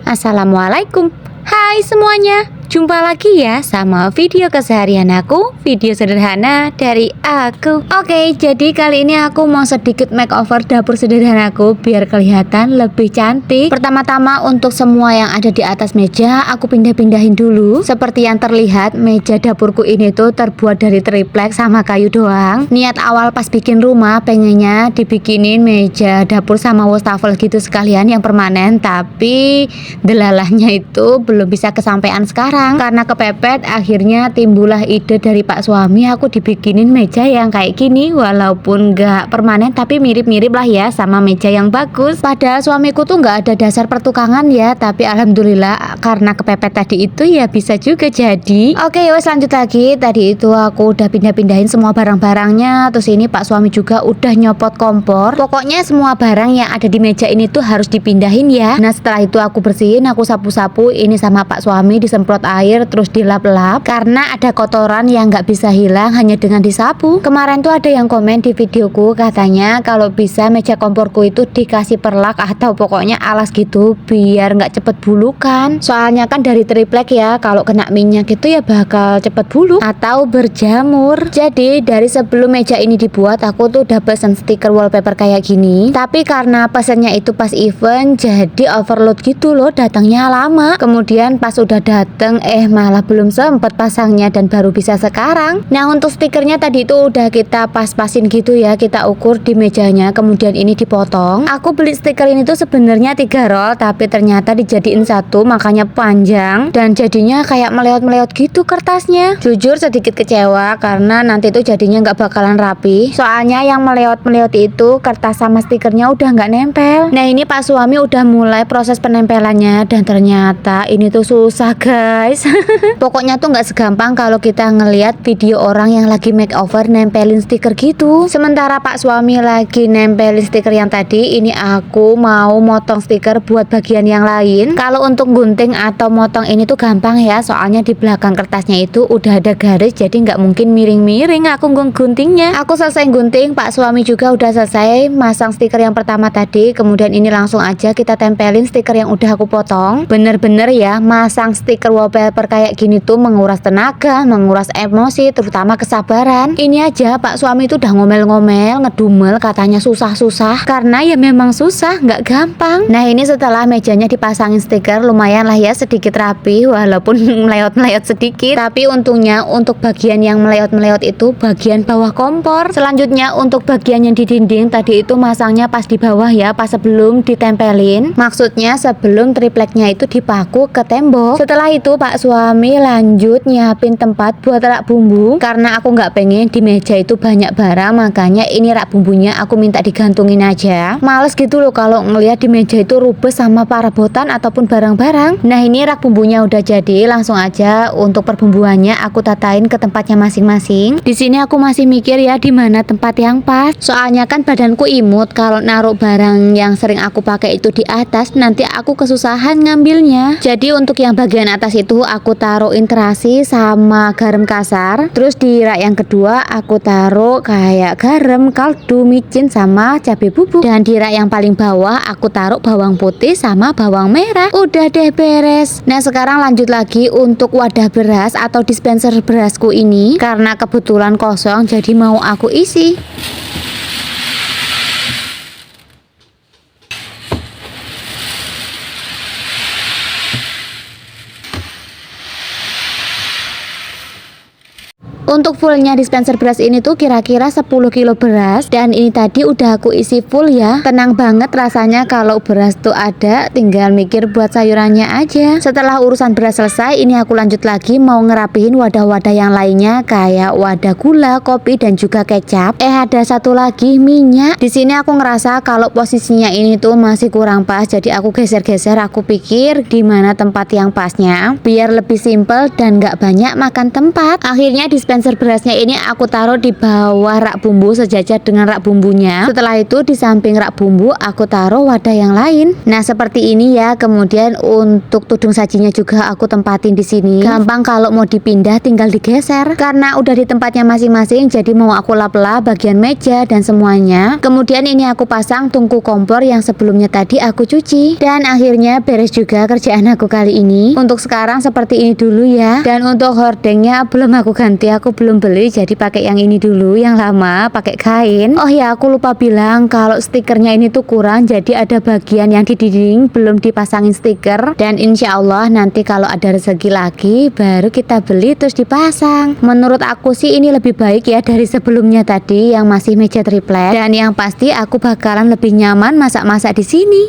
Assalamualaikum. Hai semuanya, jumpa lagi ya sama video keseharian aku, video sederhana dari aku. Oke, jadi kali ini aku mau sedikit makeover dapur sederhanaku biar kelihatan lebih cantik. Pertama-tama untuk semua yang ada di atas meja aku pindah-pindahin dulu. Seperti yang terlihat, meja dapurku ini tuh terbuat dari triplek sama kayu doang. Niat awal pas bikin rumah pengennya dibikinin meja dapur sama wastafel gitu sekalian yang permanen, tapi delalahnya itu belum bisa kesampaian sekarang karena kepepet. Akhirnya timbullah ide dari Pak suami, aku dibikinin meja yang kayak gini, walaupun nggak permanen tapi mirip-mirip lah ya sama meja yang bagus. Padahal suamiku tuh nggak ada dasar pertukangan ya, tapi alhamdulillah karena kepepet tadi itu ya bisa juga jadi. Oke, wes lanjut lagi. Tadi itu aku udah pindah-pindahin semua barang-barangnya, terus ini Pak suami juga udah nyopot kompor. Pokoknya semua barang yang ada di meja ini tuh harus dipindahin ya. Nah setelah itu aku bersihin, aku sapu-sapu ini sama Pak suami, disemprot air terus dilap-lap karena ada kotoran yang nggak bisa hilang hanya dengan disapu. Kemarin tuh ada yang komen di videoku, katanya kalau bisa meja komporku itu dikasih perlak atau pokoknya alas gitu biar nggak cepet bulukan. Soalnya kan dari triplek ya, kalau kena minyak itu ya bakal cepet buluk atau berjamur. Jadi dari sebelum meja ini dibuat aku tuh udah pesen stiker wallpaper kayak gini, tapi karena pesennya itu pas event jadi overload gitu loh, datangnya lama. Kemudian pas udah dateng malah belum sempet pasangnya dan baru bisa sekarang. Nah untuk stikernya tadi itu udah kita pas-pasin gitu ya, kita ukur di mejanya, kemudian ini dipotong. Aku beli stiker ini tuh sebenarnya 3 roll, tapi ternyata dijadiin satu, makanya panjang dan jadinya kayak meleot-meleot gitu kertasnya. Jujur sedikit kecewa karena nanti tuh jadinya nggak bakalan rapi, soalnya yang meleot-meleot itu kertas sama stikernya udah nggak nempel. Nah ini Pak suami udah mulai proses penempelannya dan ternyata ini tuh susah guys. Pokoknya tuh nggak segampang kalau kita ngelihat video orang yang lagi makeover nempelin stiker gitu. Sementara Pak suami lagi nempelin stiker yang tadi, ini aku mau motong stiker buat bagian yang lain. Kalau untuk gunting atau motong ini tuh gampang ya, soalnya di belakang kertasnya itu udah ada garis, jadi nggak mungkin miring-miring aku guntingnya. Aku selesai gunting, Pak suami juga udah selesai masang stiker yang pertama tadi. Kemudian ini langsung aja kita tempelin stiker yang udah aku potong. Bener-bener ya, masang stiker wallpaper kayak gini tuh menguras tenaga, menguras emosi, terutama kesabaran. Ini aja Pak suami itu udah ngomel-ngomel, ngedumel, katanya susah-susah, karena ya memang susah, nggak gampang. Nah ini setelah mejanya dipasangin stiker, lumayan lah ya, sedikit rapi walaupun meleot-meleot sedikit, tapi untungnya untuk bagian yang meleot-meleot itu bagian bawah kompor. Selanjutnya untuk bagian yang di dinding tadi itu masangnya pas di bawah ya, pas sebelum ditempelin, maksudnya sebelum tripleknya itu dipaku ke tembok. Setelah itu Pak suami lanjut nyiapin tempat buat rak bumbu, karena aku nggak pengen di meja itu banyak barang, makanya ini rak bumbunya aku minta digantungin aja. Males gitu loh kalau ngelihat di meja itu rubes sama parabotan ataupun barang-barang. Nah ini rak bumbunya udah jadi, langsung aja untuk perbumbuannya aku tatain ke tempatnya masing-masing. Di sini aku masih mikir ya di mana tempat yang pas, soalnya kan badanku imut kalau naruh barang yang sering aku pakai itu di atas, nanti aku kesusahan ngambilnya. Jadi untuk yang bagian atas itu aku taruhin terasi sama garam kasar, terus di rak yang kedua aku taruh kayak garam, kaldu, micin sama cabai bubuk, dan di rak yang paling bawah aku taruh bawang putih sama bawang merah. Udah deh beres. Nah sekarang lanjut lagi untuk wadah beras atau dispenser berasku ini, karena kebetulan kosong jadi mau aku isi. Untuk fullnya dispenser beras ini tuh kira-kira 10 kilo beras, dan ini tadi udah aku isi full ya. Tenang banget rasanya kalau beras tuh ada, tinggal mikir buat sayurannya aja. Setelah urusan beras selesai, ini aku lanjut lagi mau ngerapihin wadah-wadah yang lainnya kayak wadah gula, kopi dan juga kecap. Ada satu lagi minyak. Di sini aku ngerasa kalau posisinya ini tuh masih kurang pas, jadi aku geser-geser. Aku pikir di mana tempat yang pasnya biar lebih simple dan nggak banyak makan tempat. Akhirnya dispenser dispenser berasnya ini aku taruh di bawah rak bumbu sejajar dengan rak bumbunya. Setelah itu di samping rak bumbu aku taruh wadah yang lain. Nah seperti ini ya. Kemudian untuk tudung sajinya juga aku tempatin di sini. Gampang kalau mau dipindah tinggal digeser karena udah di tempatnya masing-masing. Jadi mau aku lap-lap bagian meja dan semuanya. Kemudian ini aku pasang tungku kompor yang sebelumnya tadi aku cuci. Dan akhirnya beres juga kerjaan aku kali ini. Untuk sekarang seperti ini dulu ya. Dan untuk hordengnya belum aku ganti, aku belum beli, jadi pakai yang ini dulu, yang lama pakai kain. Oh ya aku lupa bilang kalau stikernya ini tuh kurang, jadi ada bagian yang di dinding belum dipasangin stiker. Dan insya Allah nanti kalau ada rezeki lagi baru kita beli terus dipasang. Menurut aku sih ini lebih baik ya dari sebelumnya tadi yang masih meja triplek. Dan yang pasti aku bakalan lebih nyaman masak-masak di sini.